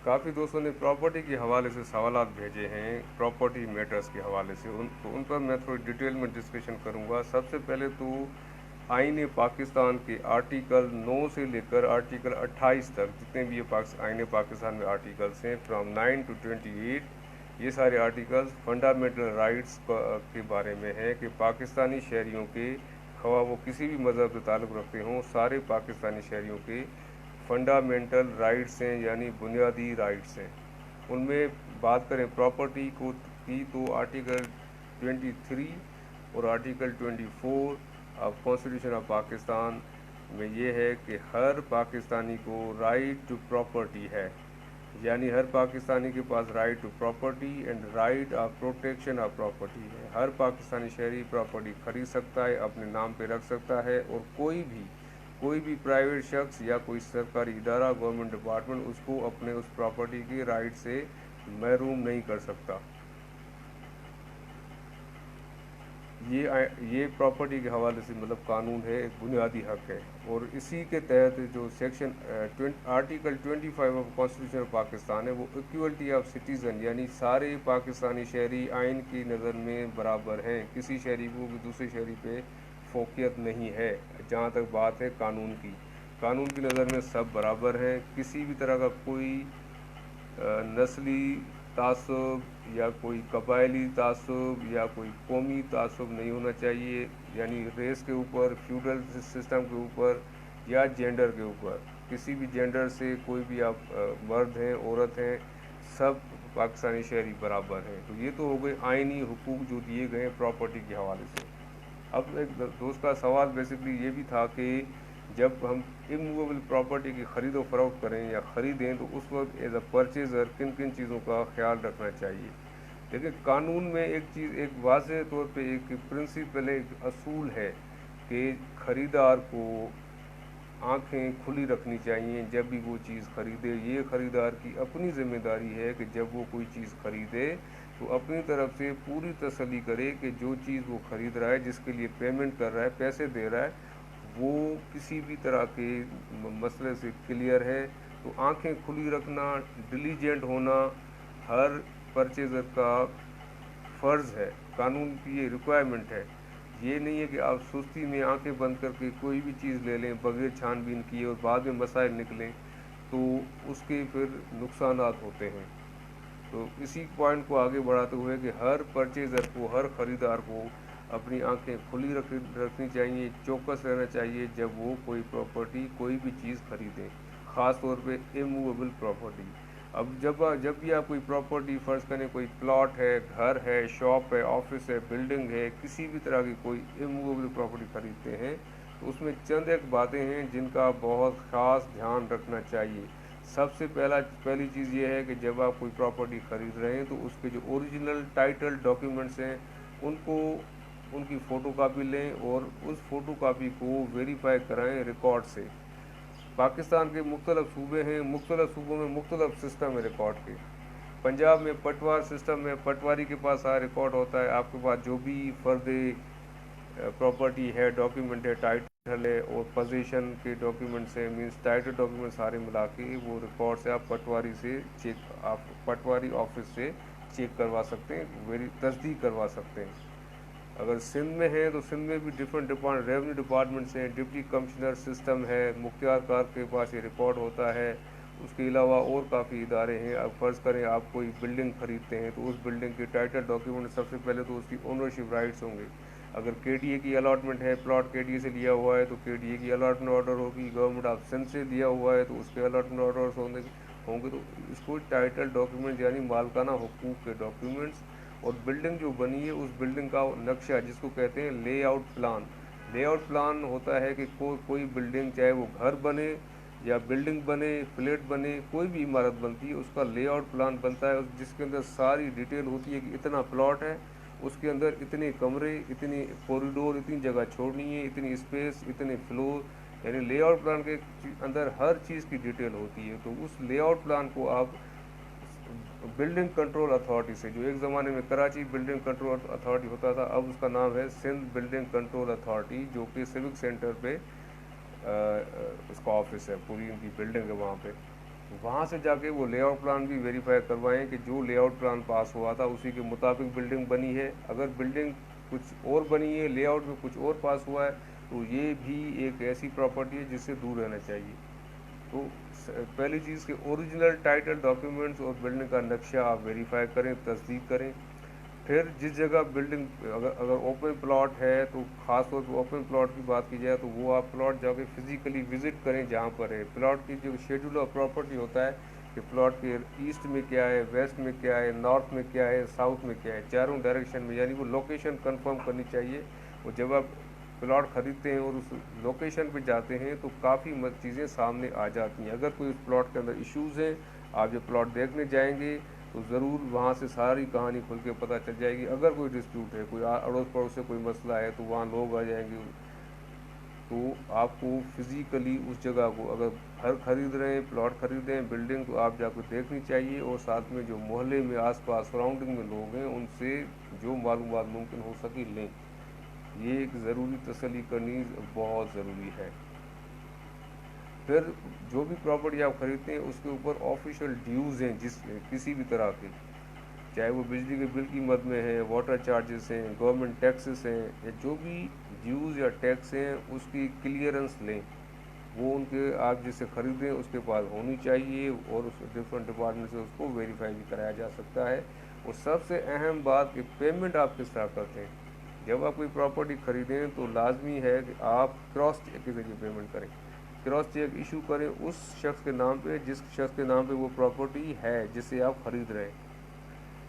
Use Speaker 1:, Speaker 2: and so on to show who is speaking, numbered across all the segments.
Speaker 1: काफ़ी दोस्तों ने प्रॉपर्टी के हवाले से सवालात भेजे हैं, प्रॉपर्टी मैटर्स के हवाले से। उन पर मैं थोड़ी डिटेल में डिस्कशन करूंगा। सबसे पहले तो आईन पाकिस्तान के आर्टिकल 9 से लेकर आर्टिकल 28 तक, जितने भी ये आईन पाकिस्तान में आर्टिकल्स हैं, फ्रॉम 9 to 28, ये सारे आर्टिकल्स फंडामेंटल राइट्स के बारे में है कि पाकिस्तानी शहरियों के, खवा वो किसी भी मज़हब से ताल्लुक़ रखते हों, सारे पाकिस्तानी शहरियों के फंडामेंटल राइट्स हैं, यानी बुनियादी राइट्स हैं। उनमें बात करें प्रॉपर्टी को की तो आर्टिकल 23 और article 24 of constitution of Pakistan में ये है कि हर पाकिस्तानी को राइट टू प्रॉपर्टी है, यानी हर पाकिस्तानी के पास right to property and right of protection of property है। हर पाकिस्तानी शहरी प्रॉपर्टी खरीद सकता है, अपने नाम पे रख सकता है, और कोई भी प्राइवेट शख्स या कोई सरकारी इदारा, गवर्नमेंट डिपार्टमेंट उसको अपने उस प्रॉपर्टी के राइट से महरूम नहीं कर सकता। ये प्रॉपर्टी के हवाले से मतलब कानून है, एक बुनियादी हक है। और इसी के तहत जो section article 25 of constitution of Pakistan है, वो इक्वलिटी ऑफ सिटीज़न, यानी सारे पाकिस्तानी शहरी आइन की नज़र में बराबर हैं, किसी शहरी को भी दूसरे शहरी पे फोकियत नहीं है। जहाँ तक बात है कानून की नज़र में सब बराबर हैं। किसी भी तरह का कोई नस्ली तासुब या कोई कबायली तासुब या कोई कौमी तासुब नहीं होना चाहिए, यानी रेस के ऊपर, फ्यूडल सिस्टम के ऊपर या जेंडर के ऊपर। किसी भी जेंडर से कोई भी आप मर्द हैं, औरत हैं, सब पाकिस्तानी शहरी बराबर हैं। तो ये तो हो गए आइनी हुकूक जो दिए गए हैं प्रॉपर्टी के हवाले से। अब एक दोस्त का सवाल बेसिकली ये भी था कि जब हम इमूवेबल प्रॉपर्टी की ख़रीद और फरोख्त करें या ख़रीदें तो उस वक्त एज अ परचेज़र किन किन चीज़ों का ख्याल रखना चाहिए। देखिए, कानून में एक चीज़, एक वाज़ेह तौर पे एक प्रिंसिपल, एक असूल है कि ख़रीदार को आंखें खुली रखनी चाहिए जब भी वो चीज़ ख़रीदे। ये ख़रीदार की अपनी ज़िम्मेदारी है कि जब वो कोई चीज़ ख़रीदे तो अपनी तरफ से पूरी तसल्ली करे कि जो चीज़ वो ख़रीद रहा है, जिसके लिए पेमेंट कर रहा है, पैसे दे रहा है, वो किसी भी तरह के मसले से क्लियर है। तो आंखें खुली रखना, डिलीजेंट होना हर परचेज़र का फ़र्ज़ है, कानून की ये रिक्वायरमेंट है। ये नहीं है कि आप सुस्ती में आंखें बंद करके कोई भी चीज़ ले लें बग़ैर छानबीन किए और बाद में मसाइल निकलें तो उसके फिर नुकसानात होते हैं। तो इसी पॉइंट को आगे बढ़ाते हुए कि हर परचेज़र को, हर ख़रीदार को अपनी आंखें खुली रखनी चाहिए, चौकस रहना चाहिए जब वो कोई प्रॉपर्टी, कोई भी चीज़ ख़रीदें, ख़ास तौर पे इमूवेबल प्रॉपर्टी। अब जब भी आप कोई प्रॉपर्टी, फ़र्ज़ करें कोई प्लॉट है, घर है, शॉप है, ऑफिस है, बिल्डिंग है, किसी भी तरह की कोई इमूवेबल प्रॉपर्टी ख़रीदते हैं तो उसमें चंद एक बातें हैं जिनका बहुत ख़ास ध्यान रखना चाहिए। सबसे पहली चीज़ ये है कि जब आप कोई प्रॉपर्टी ख़रीद रहे हैं तो उसके जो ओरिजिनल टाइटल डॉक्यूमेंट्स हैं उनकी फ़ोटोकॉपी लें और उस फ़ोटोकॉपी को वेरीफाई कराएं रिकॉर्ड से। पाकिस्तान के मुख्तलिफ सूबे हैं, मुख्तलिफ सूबों में मुख्तलिफ सिस्टम है रिकॉर्ड के। पंजाब में पटवार सिस्टम है, पटवारी के पास सारा रिकॉर्ड होता है। आपके पास जो भी फ़र्द प्रॉपर्टी है, डॉक्यूमेंट है, टाइटल है और पोजीशन के डॉक्यूमेंट्स हैं, मींस टाइटल डॉक्यूमेंट सारे मिला के वो रिकॉर्ड से आप पटवारी ऑफिस से चेक करवा सकते हैं, तस्दीक करवा सकते हैं। अगर सिंध में है तो सिंध में भी डिफरेंट रेवेन्यू डिपार्टमेंट्स हैं, डिप्टी कमिश्नर सिस्टम है, मुख्तियार कार के पास ये रिकॉर्ड होता है। उसके अलावा और काफ़ी इदारे हैं। अब फ़र्ज़ करें आप कोई बिल्डिंग ख़रीदते हैं तो उस बिल्डिंग के टाइटल डॉक्यूमेंट, सबसे पहले तो उसकी ओनरशिप राइट्स होंगे। अगर केडीए की अलॉटमेंट है, प्लॉट केडीए से लिया हुआ है तो केडीए की अलॉटमेंट ऑर्डर होगी। गवर्नमेंट ऑफ सिंध से लिया हुआ है तो उसके अलॉटमेंट ऑर्डर्स होंगे। तो इसको टाइटल डॉक्यूमेंट यानी मालकाना हुकूक के डॉक्यूमेंट्स, और बिल्डिंग जो बनी है उस बिल्डिंग का नक्शा, जिसको कहते हैं लेआउट प्लान होता है कि कोई बिल्डिंग, चाहे वो घर बने या बिल्डिंग बने, फ्लैट बने, कोई भी इमारत बनती है, उसका लेआउट प्लान बनता है जिसके अंदर सारी डिटेल होती है कि इतना प्लॉट है, उसके अंदर इतने कमरे, इतनी कॉरिडोर, इतनी जगह छोड़नी है, इतनी स्पेस, इतने फ्लोर, यानी लेआउट प्लान के अंदर हर चीज़ की डिटेल होती है। तो उस लेआउट प्लान को आप बिल्डिंग कंट्रोल अथॉरिटी से, जो एक ज़माने में कराची बिल्डिंग कंट्रोल अथॉरिटी होता था, अब उसका नाम है सिंध बिल्डिंग कंट्रोल अथॉरिटी, जो कि सिविक सेंटर पे उसका ऑफिस है, पूरी उनकी बिल्डिंग है वहाँ पे। वहाँ से जाके वो लेआउट प्लान भी वेरीफाई करवाएं कि जो लेआउट प्लान पास हुआ था उसी के मुताबिक बिल्डिंग बनी है। अगर बिल्डिंग कुछ और बनी है, लेआउट में कुछ और पास हुआ है, तो ये भी एक ऐसी प्रॉपर्टी है जिससे दूर रहना चाहिए। तो पहली चीज़ के ओरिजिनल टाइटल डॉक्यूमेंट्स और बिल्डिंग का नक्शा आप वेरीफाई करें, तस्दीक करें। फिर जिस जगह बिल्डिंग, अगर ओपन प्लॉट है तो ख़ास तौर पर ओपन प्लॉट की बात की जाए तो वो आप प्लॉट जाके फिज़िकली विज़िट करें जहाँ पर है। प्लॉट की जो शेड्यूल ऑफ प्रॉपर्टी होता है कि प्लॉट के ईस्ट में क्या है, वेस्ट में क्या है, नॉर्थ में क्या है, साउथ में क्या है, चारों डायरेक्शन में, यानी वो लोकेशन कंफर्म करनी चाहिए। और जब आप प्लॉट ख़रीदते हैं और उस लोकेशन पे जाते हैं तो काफ़ी चीज़ें सामने आ जाती हैं। अगर कोई उस प्लॉट के अंदर इश्यूज़ हैं, आप जब प्लॉट देखने जाएंगे तो ज़रूर वहाँ से सारी कहानी खुल के पता चल जाएगी। अगर कोई डिस्प्यूट है, कोई अड़ोस पड़ोस से कोई मसला है, तो वहाँ लोग आ जाएंगे। तो आपको फिज़िकली उस जगह को, अगर घर खरीद रहे हैं, प्लॉट खरीद रहे हैं, बिल्डिंग, तो आप जाकर देखनी चाहिए। और साथ में जो मोहल्ले में आसपास सराउंडिंग में लोग हैं उनसे जो मालूमात मुमकिन हो सके लें। ये एक ज़रूरी तसल्ली करनी बहुत ज़रूरी है। फिर जो भी प्रॉपर्टी आप खरीदते हैं उसके ऊपर ऑफिशियल ड्यूज़ हैं, जिस किसी भी तरह के, चाहे वो बिजली के बिल की मद में है, वाटर चार्जेस हैं, गवर्नमेंट टैक्सेस हैं, या जो भी ड्यूज़ या टैक्स हैं उसकी क्लियरेंस लें। वो उनके, आप जिससे ख़रीदें उसके पास होनी चाहिए, और उस डिफरेंट डिपार्टमेंट से उसको वेरीफाई भी कराया जा सकता है। और सबसे अहम बात कि पेमेंट आप किस तरह करते हैं। जब आप कोई प्रॉपर्टी ख़रीदें तो लाजमी है कि आप क्रॉस चेक के ज़रिए पेमेंट करें। क्रॉस चेक इशू करें उस शख्स के नाम पे जिस शख्स के नाम पे वो प्रॉपर्टी है जिसे आप ख़रीद रहे हैं।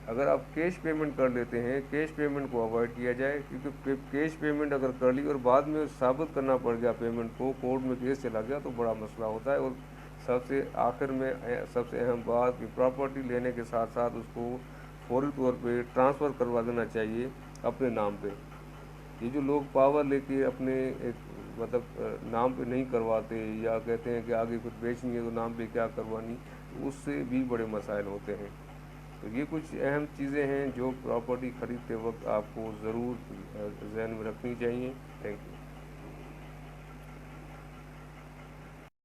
Speaker 1: अगर आप कैश पेमेंट कर लेते हैं, कैश पेमेंट को अवॉइड किया जाए, क्योंकि कैश पेमेंट अगर कर ली और बाद में साबित करना पड़ गया पेमेंट को, कोर्ट में केस चला गया, तो बड़ा मसला होता है। और सबसे आखिर में सबसे अहम बात कि प्रॉपर्टी लेने के साथ साथ उसको फौरी तौर पे ट्रांसफ़र करवा देना चाहिए अपने नाम पे। ये जो लोग पावर लेके अपने एक नाम पे नहीं करवाते, या कहते हैं कि आगे कुछ बेचनी है तो नाम पे क्या करवानी, तो उससे भी बड़े मसाइल होते हैं। तो ये कुछ अहम चीज़ें हैं जो प्रॉपर्टी ख़रीदते वक्त आपको ज़रूर ज़हन में रखनी चाहिए। Thank you.